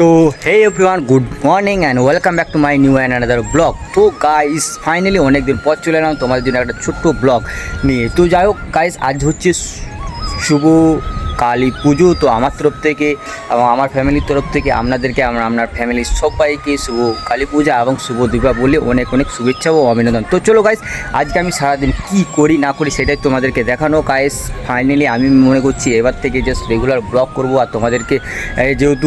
तो hey everyone good morning and welcome back to my new and another blog. तो guys finally অনেক দিন পর চলে এলাম তোমাদের জন্য একটা ছোট্ট ব্লগ নিয়ে। তো যাই হোক গাইস, আজ হচ্ছে শুভ কালী পুজো। তো আমার তরফ থেকে এবং আমার ফ্যামিলির তরফ থেকে আপনাদেরকে আপনার ফ্যামিলির সবাইকে শুভ কালী পূজা এবং শুভ দীপাবলি অনেক অনেক শুভেচ্ছা ও অভিনন্দন। তো চলো গাইস, আজকে আমি সারাদিন কী করি না করি সেটাই তোমাদেরকে দেখানো। গাইস ফাইনালি আমি মনে করছি এবার থেকে জাস্ট রেগুলার ব্লগ করবো আর তোমাদেরকে যেহেতু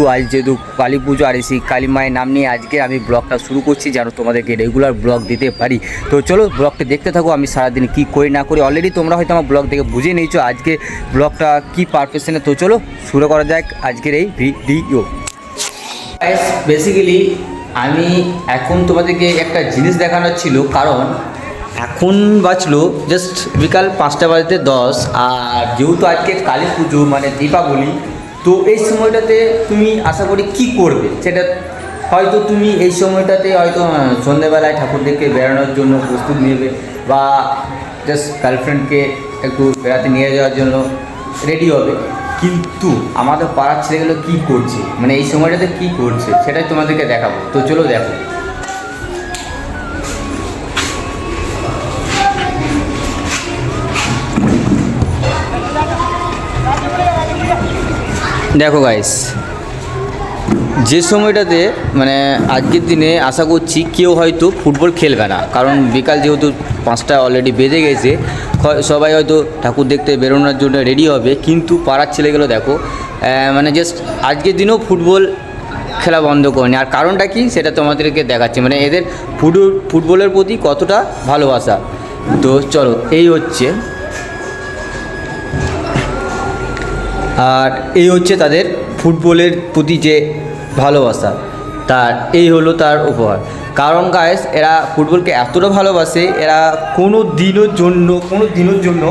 কালী পুজো আর এই কালী মায়ের নাম নিয়ে আজকে আমি ব্লগটা শুরু করছি, যেন তোমাদেরকে রেগুলার ব্লগ দিতে পারি। তো চলো ব্লগটা দেখতে থাকো, আমি সারাদিন কী করি না করি। অলরেডি তোমরা হয়তো আমার ব্লগ দেখে বুঝে নিয়েছো আজকে ব্লগটা কী পারপাসে। তো চলো শুরু করা যাক আজকের এই ভিডিও। বেসিক্যালি আমি এখন তোমাদেরকে একটা জিনিস দেখানোর ছিল, কারণ এখন বাজলো জাস্ট বিকাল 5:10। আর যেহেতু আজকে কালী পুজো মানে দীপাবলি, তো এই সময়টাতে তুমি আশা করি কী করবে সেটা হয়তো তুমি এই সময়টাতে হয়তো সন্ধ্যেবেলায় ঠাকুরদেরকে বেড়ানোর জন্য প্রস্তুত নেবে, বা জাস্ট গার্লফ্রেন্ডকে একটু বেড়াতে নিয়ে যাওয়ার জন্য রেডি হবে। কিন্তু আমাদের পাড়ার ছেলেগুলো কী করছে, মানে এই সময়টাতে কী করছে সেটাই তোমাদেরকে দেখাবো। তো চলো দেখো। দেখো গাইস, যে সময়টাতে মানে আজকের দিনে আশা করছি কেউ হয়তো ফুটবল খেলবে না, কারণ বিকাল যেহেতু 5টা অলরেডি বেজে গেছে, সবাই হয়তো ঠাকুর দেখতে বেরোনোর জন্য রেডি হবে। কিন্তু পাড়ার ছেলেগুলো দেখো মানে জাস্ট আজকের দিনেও ফুটবল খেলা বন্ধ করেনি। আর কারণটা কি সেটা তোমাদেরকে দেখাচ্ছি, মানে এদের ফুটবলের প্রতি কতটা ভালোবাসা। তো চলো, এই হচ্ছে আর এই হচ্ছে তাদের ফুটবলের প্রতি যে ভালোবাসা, তার এই হলো তার উপহার। কারণ গাইস এরা ফুটবলকে এতটা ভালোবাসে, এরা কোনো দিনের জন্য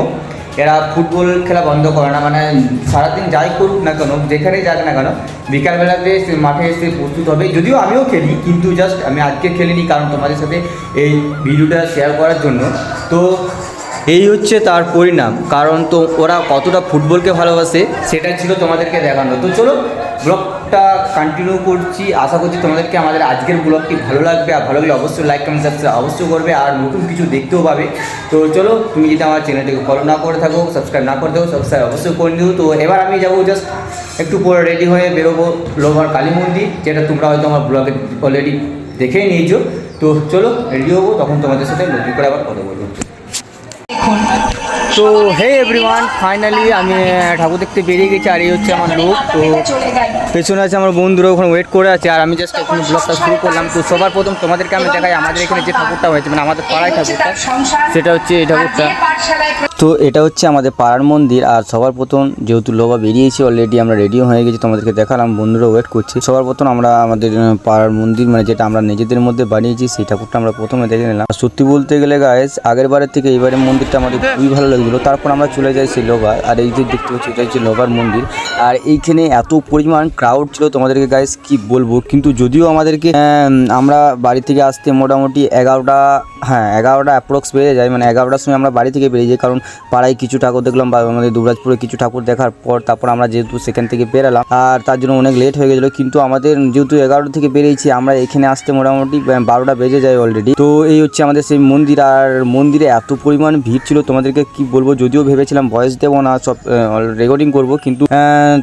এরা ফুটবল খেলা বন্ধ করে না। মানে সারাদিন যাই করুক না কেন, যেখানে যাক না কেন, বিকালবেলাতে মাঠে এসে প্রস্তুত হবে। যদিও আমিও খেলি, কিন্তু জাস্ট আমি আজকে খেলিনি, কারণ তোমাদের সাথে এই ভিডিওটা শেয়ার করার জন্য। তো এই হচ্ছে তার পরিণাম, কারণ তো ওরা কতটা ফুটবলকে ভালোবাসে সেটা ছিল তোমাদেরকে দেখানো। তো চলো ব্লগটা কন্টিনিউ করছি। আশা করছি তোমাদেরকে আমাদের আজকের ব্লগটি ভালো লাগবে, আর ভালো লাগলে অবশ্যই লাইক কমেন্ট সাবস্ক্রাইব অবশ্যই করবে, আর নতুন কিছু দেখতেও পাবে। তো চলো, তুমি যদি আমার চ্যানেলটিকে ফলো না করে থাকো, সাবস্ক্রাইব না করে থাকো, সাবস্ক্রাইব অবশ্যই করে দিও। তো এবার আমি যাবো জাস্ট একটু পরে রেডি হয়ে বেরোবো লোহার কালী মন্দির, যেটা তোমরা হয়তো আমার ব্লগে অলরেডি দেখেই নিয়েছো। তো চলো রেডি হবো, তখন তোমাদের সাথে নতুন করে আবার কথা বলবো। তো হে এভরিওয়ান, ফাইনালি আমি ঠাকুর দেখতে বেরিয়ে গেছি, আর এই হচ্ছে আমার লোক। তো পেছনে আছে আমার বন্ধুরা, ওখানে ওয়েট করে আছে, আর আমি জাস্ট এখন ব্লগটা শুরু করলাম। তো সবার প্রথম তোমাদেরকে আমি দেখাই আমাদের এখানে যে ঠাকুরটা হয়েছে, মানে আমাদের পাড়ায় ঠাকুরটা, সেটা হচ্ছে এই ঠাকুরটা। তো এটা হচ্ছে আমাদের পাড়ার মন্দির। আর সবার প্রথম যেহেতু লোবা বেরিয়েছি অলরেডি, আমরা রেডিও হয়ে গেছি, তোমাদেরকে দেখালাম, বন্ধুরা ওয়েট করছি। সবার প্রথম আমরা আমাদের পাড়ার মন্দির, মানে যেটা আমরা নিজেদের মধ্যে বানিয়েছি, সেই ঠাকুরটা আমরা প্রথমে দেখে নিলাম। সত্যি বলতে গেলে গাইস, আগের বারের থেকে এইবারের মন্দিরটা আমাদের খুবই ভালো লাগছিলো। তারপর আমরা চলে যাই সেই লোবা, আর এই যে দেখতে পাচ্ছি এটা হচ্ছে লোবার মন্দির। আর এইখানে এত পরিমাণ ক্রাউড ছিল তোমাদেরকে গাইস কি বলবো। কিন্তু যদিও আমাদেরকে আমরা বাড়ি থেকে আসতে মোটামুটি 11টা অ্যাপ্রক্স বেরিয়ে যায়, মানে 11টার সময় আমরা বাড়ি থেকে বেরিয়ে যাই, কারণ পাড়ায় কিছু ঠাকুর দেখলাম, বা আমাদের দুবরাজপুরে কিছু ঠাকুর দেখার পর তারপর আমরা যেহেতু সেখান থেকে বেরালাম, আর তার জন্য অনেক লেট হয়ে গেছিলো। কিন্তু আমাদের যেহেতু 11টা থেকে বেরিয়েছি, আমরা এখানে আসতে মোটামুটি 12টা বেজে যায় অলরেডি। তো এই হচ্ছে আমাদের সেই মন্দির, আর মন্দিরে এত পরিমাণ ভিড় ছিল তোমাদেরকে কি বলবো। যদিও ভেবেছিলাম ভয়েস দেবো না, সব রেকর্ডিং করবো, কিন্তু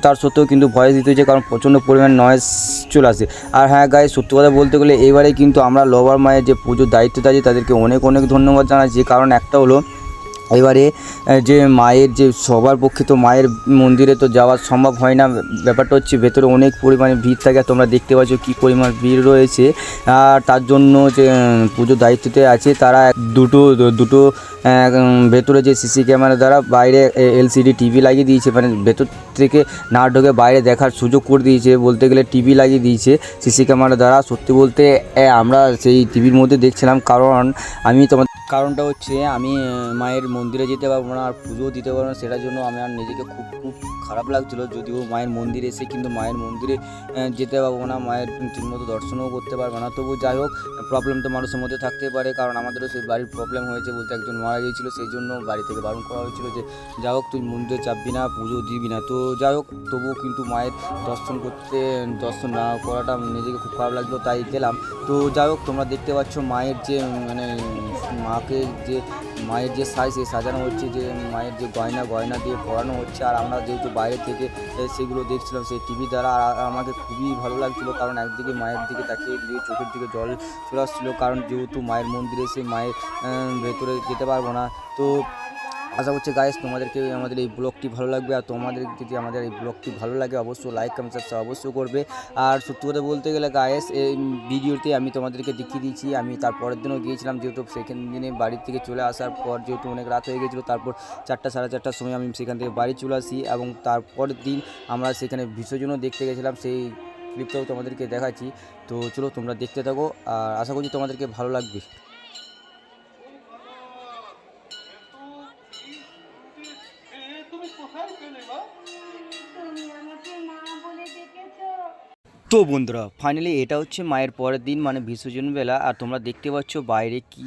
তার সত্ত্বেও কিন্তু ভয়েস দিতে হয়েছে, কারণ প্রচণ্ড পরিমাণ নয়েজ চলে আসে। আর হ্যাঁ গাইস, সত্যি কথা বলতে গেলে এবারে কিন্তু আমরা লোবার মায়ের যে পুজোর দায়িত্বটা আছে তাদেরকে অনেক অনেক ধন্যবাদ জানাচ্ছি। কারণ একটা হলো এবারে যে মায়ের যে সবার পক্ষে তো মায়ের মন্দিরে তো যাওয়া সম্ভব হয় না, ব্যাপারটা হচ্ছে ভেতরে অনেক পরিমাণে ভিড় থাকে, তোমরা দেখতে পাচ্ছ কী পরিমাণ ভিড় রয়েছে। আর তার জন্য যে পুজোর দায়িত্বতে আছে তারা দুটো ভেতরে যে সিসি ক্যামেরা দ্বারা বাইরে এলসিডি টিভি লাগিয়ে দিয়েছে, মানে ভেতর থেকে না ঢোকে বাইরে দেখার সুযোগ করে দিয়েছে, বলতে গেলে টিভি লাগিয়ে দিয়েছে সিসি ক্যামেরা দ্বারা। সত্যি বলতে আমরা সেই টিভির মধ্যে দেখছিলাম, কারণ আমি কারণটা হচ্ছে আমি মায়ের মন্দিরে যেতে পারবো না আর পুজোও দিতে পারবো না, সেটার জন্য আমি আর নিজেকে খুব খুব খারাপ লাগছিলো। যদিও মায়ের মন্দিরে এসে কিন্তু মায়ের মন্দিরে যেতে পারবো না, মায়ের ঠিকমতো দর্শনও করতে পারবো না। তবু যাই হোক, প্রবলেম তো মানুষের মধ্যে থাকতে পারে, কারণ আমাদেরও সেই বাড়ির প্রবলেম হয়েছে বলতে একজন মারা গিয়েছিলো, সেই জন্য বাড়ি থেকে বারণ করা হয়েছিল যে যাই হোক তুই মন্দিরে চাপবি না, পুজো দিবি না। তো যাই হোক, তবুও কিন্তু মায়ের দর্শন না করাটা নিজেকে খুব খারাপ লাগলো, তাই গেলাম। তো যাই হোক, তোমরা দেখতে পাচ্ছ মায়ের যে মানে মায়ের যে সাইজে সাজানো হচ্ছে, যে মায়ের যে গয়না দিয়ে পরানো হচ্ছে, আর আমরা যেহেতু বাইরে থেকে সেগুলো দেখছিলাম সেই টিভি দ্বারা, আর আমাকে খুবই ভালো লাগছিলো, কারণ একদিকে মায়ের দিকে তাকিয়ে দিয়ে চোখের দিকে জল চলে আসছিলো, কারণ যেহেতু মায়ের মন্দিরে এসে মায়ের ভেতরে যেতে পারবো না। তো আশা করছি গাইস তোমাদেরকে আমাদের এই ব্লগটি ভালো লাগবে, আর তোমাদের যদি আমাদের এই ব্লগটি ভালো লাগে অবশ্যই লাইক কমেন্ট সাবস্ক্রাইব অবশ্যই করবে। আর সত্যি কথা বলতে গেলে গাইস, এই ভিডিওতে আমি তোমাদেরকে দেখিয়ে দিয়েছি, আমি তার পরের দিনও গিয়েছিলাম, যেহেতু সেকেন্ড দিনে বাড়ি থেকে চলে আসার পর যেহেতু অনেক রাত হয়ে গেছিলো, তারপর 4টা সাড়ে 4টার সময় আমি সেখান থেকে বাড়ি চলে আসি, এবং তারপরের দিন আমরা সেখানে বিসর্জনও দেখতে গেছিলাম, সেই ক্লিপটাও তোমাদেরকে দেখাচ্ছি। তো চলো তোমরা দেখতে থাকো, আর আশা করছি তোমাদেরকে ভালো লাগবে। তো বন্ধুরা, ফাইনালি এটা হচ্ছে মায়ের পরের দিন, মানে বিসর্জন বেলা, আর তোমরা দেখতে পাচ্ছ বাইরে কি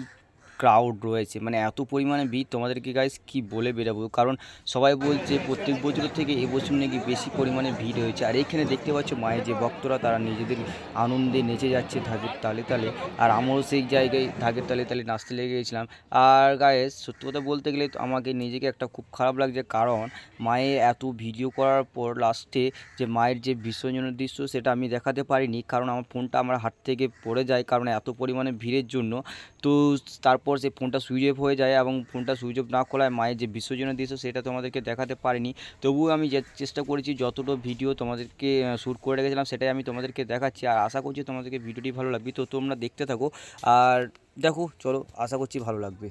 ক্রাউড রয়েছে, মানে এত পরিমাণে ভিড়, তোমাদেরকে গাইস কি বলে বেরাবো, কারণ সবাই বলছে প্রত্যেক বছরের থেকে এবছর নাকি বেশি পরিমাণে ভিড় হয়েছে। আর এখানে দেখতে পাচ্ছ মায়ের যে ভক্তরা তারা নিজেদের আনন্দে নেচে যাচ্ছে ঢাকের তালে তালে, আর আমরাও সেই জায়গায় ঢাকের তালে তালে নাচতে লেগে গেছিলাম। আর গাইস সত্যি কথা বলতে গেলে আমাকে নিজেকে একটা খুব খারাপ লাগছে, কারণ মায়ের এত ভিডিও করার পর লাস্টে যে মায়ের যে বিসর্জনের দৃশ্য সেটা আমি দেখাতে পারিনি, কারণ আমার ফোনটা আমার হাত থেকে পড়ে যায়, কারণ এত পরিমাণে ভিড়ের জন্য। তো তারপর সেই ফোনটা সুইচ অফ হয়ে যায়, এবং ফোনটা সুইচ অফ না খোলায় মায়ের যে বিসর্জনের দৃশ্য সেটা তোমাদেরকে দেখাতে পারিনি। তবুও আমি যে চেষ্টা করেছি যতটা ভিডিও তোমাদেরকে শ্যুট করে রেখেছিলাম সেটাই আমি তোমাদেরকে দেখাচ্ছি, আর আশা করছি তোমাদেরকে ভিডিওটি ভালো লাগবে। তো তোমরা দেখতে থাকো আর দেখো, চলো, আশা করছি ভালো লাগবে।